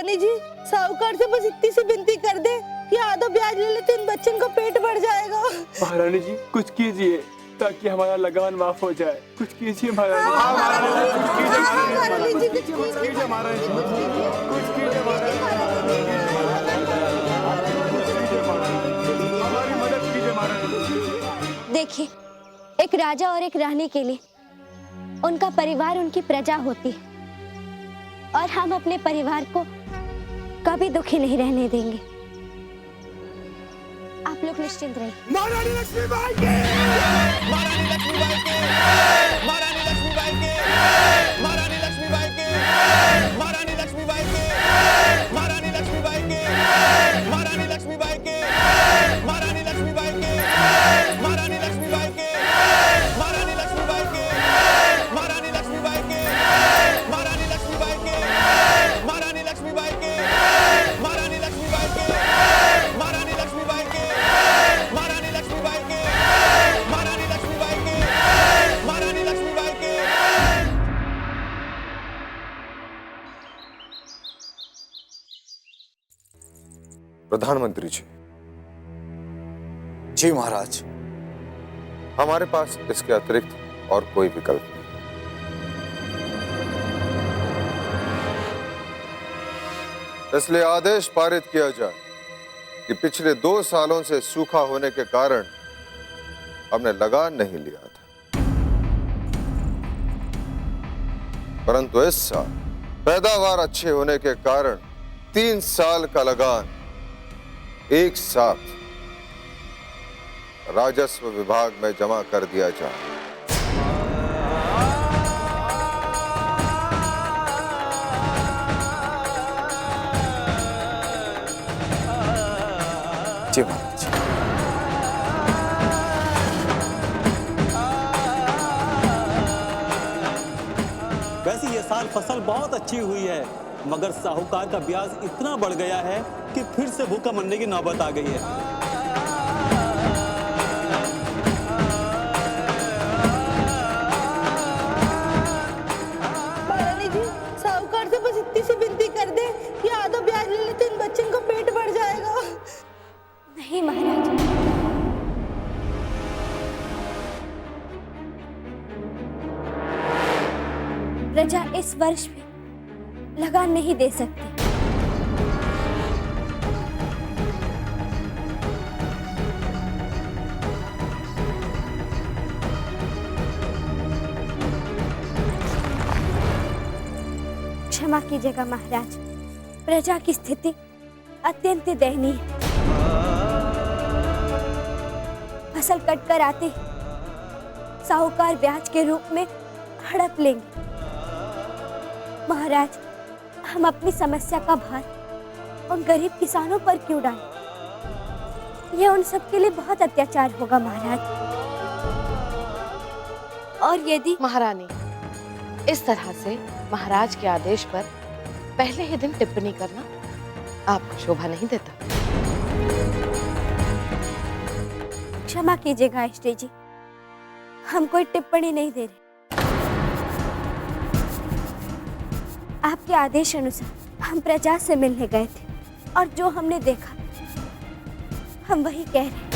महारानी जी, साहूकार से बस इतनी सी विनती कर दे कि आधा ब्याज ले ले तो इन बच्चों का पेट बढ़ जाएगा। महारानी जी कुछ कीजिए ताकि हमारा लगान माफ हो जाए। कुछ कीजिए महारानी जी। महारानी जी कुछ कीजिए महारानी जी, कुछ कीजिए महारानी जी, हमारी मदद कीजिए महारानी जी। देखिए, एक राजा और एक रानी के लिए उनका परिवार उनकी प्रजा होती है और हम अपने परिवार को कभी दुखी नहीं रहने देंगे। आप लोग निश्चिंत रहिए। महारानी लक्ष्मीबाई के, महारानी लक्ष्मीबाई के, महारानी लक्ष्मीबाई के, महारानी लक्ष्मीबाई के, महारानी लक्ष्मीबाई के, महारानी लक्ष्मीबाई के, महारानी लक्ष्मीबाई के, महारानी लक्ष्मीबाई के, महारानी लक्ष्मीबाई के, महारानी लक्ष्मीबाई के, महारानी लक्ष्मीबाई के, महारानी लक्ष्मीबाई के, महारानी लक्ष्मीबाई के, महारानी लक्ष्मीबाई के, महारानी लक्ष्मीबाई के, महारानी लक्ष्मीबाई के, महारानी लक्ष्मीबाई के, महारानी लक्ष्मीबाई के। प्रधानमंत्री जी। जी महाराज। हमारे पास इसके अतिरिक्त और कोई विकल्प नहीं। इसलिए आदेश पारित किया जाए कि पिछले 2 सालों से सूखा होने के कारण हमने लगान नहीं लिया था, परंतु इस साल पैदावार अच्छे होने के कारण 3 साल का लगान एक साथ राजस्व विभाग में जमा कर दिया जाए। जी महाराज। वैसे ये साल फसल बहुत अच्छी हुई है, मगर साहूकार का ब्याज इतना बढ़ गया है कि फिर से भूखा मरने की नौबत आ गई है। महारानी जी, साहूकार से बस इतनी सी विनती कर दे कि आधा ब्याज ले ले तो इन बच्चों का पेट बढ़ जाएगा। नहीं महाराज, प्रजा इस वर्ष भी लगान नहीं दे सकती। क्षमा कीजिएगा महाराज, प्रजा की स्थिति अत्यंत दयनीय है। फसल कटकर आते ही साहूकार ब्याज के रूप में हड़प लेंगे। महाराज, हम अपनी समस्या का भार उन गरीब किसानों पर क्यों डालें? यह उन सब के लिए बहुत अत्याचार होगा महाराज। और यदि महारानी, इस तरह से महाराज के आदेश पर पहले ही दिन टिप्पणी करना आपको शोभा नहीं देता। क्षमा कीजिएगा अष्टे जी, हम कोई टिप्पणी नहीं दे रहे। आपके आदेश अनुसार हम प्रजा से मिलने गए थे और जो हमने देखा हम वही कह रहे हैं।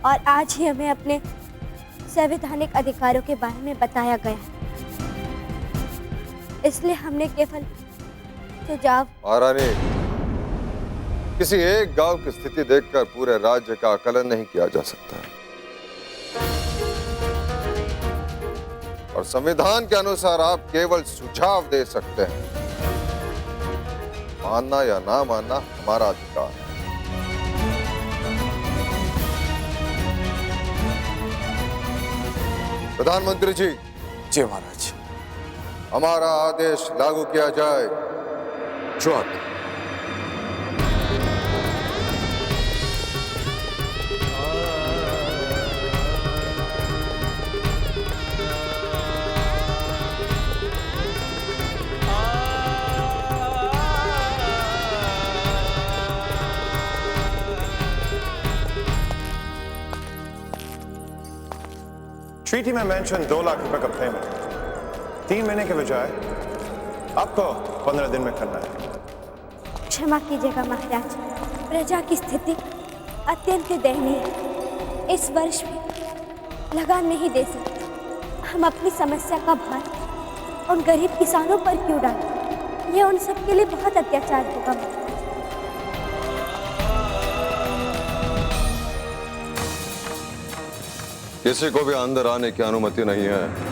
और आज ही हमें अपने संवैधानिक अधिकारों के बारे में बताया गया है, इसलिए हमने केवल सुझाव। महारानी, किसी एक गांव की स्थिति देखकर पूरे राज्य का आकलन नहीं किया जा सकता और संविधान के अनुसार आप केवल सुझाव दे सकते हैं। मानना या ना मानना हमारा अधिकार है। प्रधानमंत्री जी। जी महाराज। हमारा आदेश लागू किया जाए। जो आज्ञा। ट्रीटी में मेंशन 2 लाख रुपए का पेमेंट, 3 महीने के बजाय आपको 15 दिन में करना है। क्षमा कीजिएगा महाराज, प्रजा की स्थिति अत्यंत दयनीय है। इस वर्ष भी लगान नहीं दे सकते। हम अपनी समस्या का भार उन गरीब किसानों पर क्यों डालें? ये उन सब के लिए बहुत अत्याचार होगा। किसी को भी अंदर आने की अनुमति नहीं है।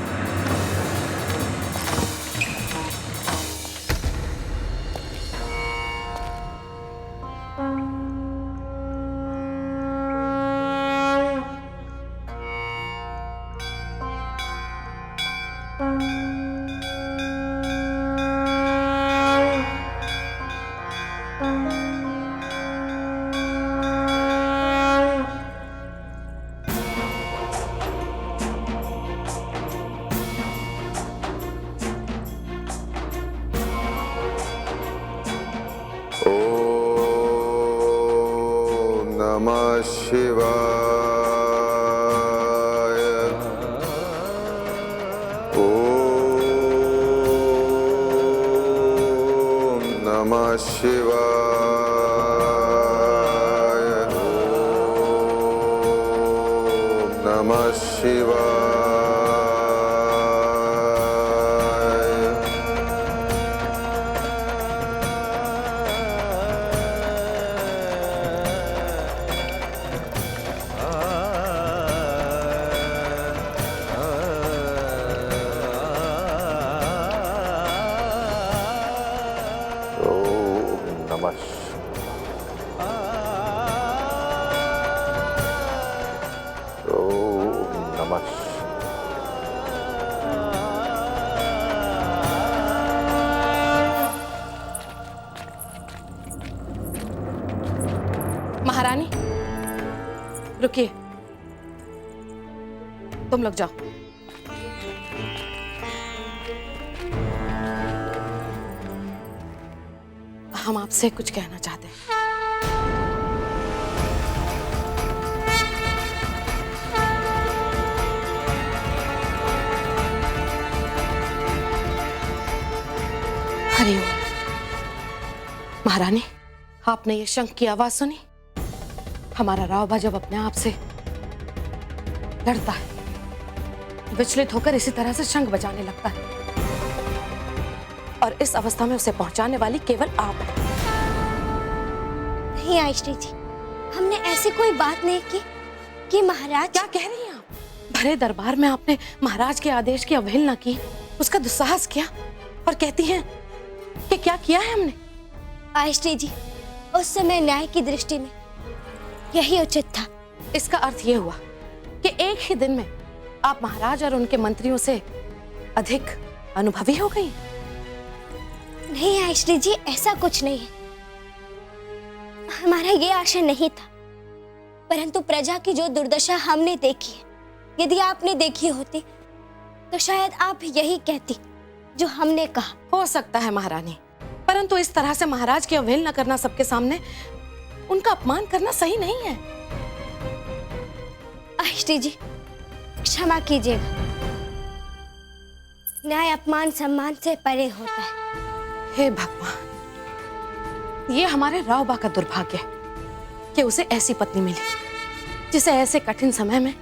ओम नमः शिवाय। ओम नमः शिवाय। ओम नमः शिवाय। महारानी रुकिए, तुम लोग जाओ। हम आपसे कुछ कहना चाहते हैं। हरिओम। महारानी, आपने ये शंख की आवाज सुनी? हमारा रावबा जब अपने आप से लड़ता है, विचलित होकर इसी तरह से शंख बजाने लगता है, और इस अवस्था में उसे पहुंचाने वाली केवल आप हैं। नहीं आयश्री जी, हमने ऐसी कोई बात नहीं की कि महाराज। क्या कह रही हैं आप? भरे दरबार में आपने महाराज के आदेश की अवहेलना की, उसका दुस्साहस किया, और कहती हैं कि क्या किया है हमने? आयश्री जी, उस समय न्याय की दृष्टि में यही उचित था। इसका अर्थ यह हुआ कि एक ही दिन में आप महाराज और उनके मंत्रियों से अधिक अनुभवी हो गई। नहीं आयश्री जी, ऐसा कुछ नहीं है। हमारा ये आशय नहीं था, परंतु प्रजा की जो दुर्दशा हमने देखी है, यदि आपने देखी होती तो शायद आप यही कहती जो हमने कहा। हो सकता है महारानी, परंतु इस तरह से महाराज की अवहेलना करना सबके सामने, उनका अपमान करना सही नहीं है। आयश्री जी, क्षमा कीजिएगा। न्याय अपमान सम्मान से परे होता है। हे भगवान, ये हमारे रावबा का दुर्भाग्य है कि उसे ऐसी पत्नी मिली जिसे ऐसे कठिन समय में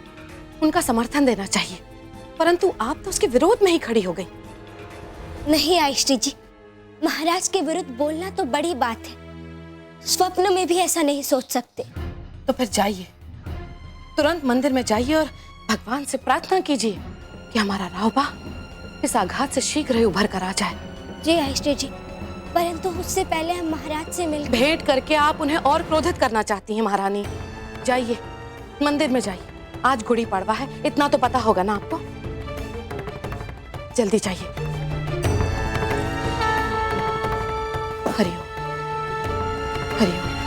उनका समर्थन देना चाहिए, परंतु आप तो उसके विरोध में ही खड़ी हो गई। नहीं आयश्री जी, महाराज के विरुद्ध बोलना तो बड़ी बात है। स्वप्न में भी ऐसा नहीं सोच सकते। तो फिर जाइए, तुरंत मंदिर में जाइए और भगवान से प्रार्थना कीजिए कि हमारा रावबा इस आघात से शीघ्र ही उभर कर आ जाए। जी आयश्री जी, परंतु उससे पहले हम महाराज से मिल भेंट करके आप उन्हें और क्रोधित करना चाहती हैं महारानी। जाइए, मंदिर में जाइए। आज गुड़ी पड़वा है, इतना तो पता होगा ना आपको। जल्दी जाइए। हरिओम, हरिओम।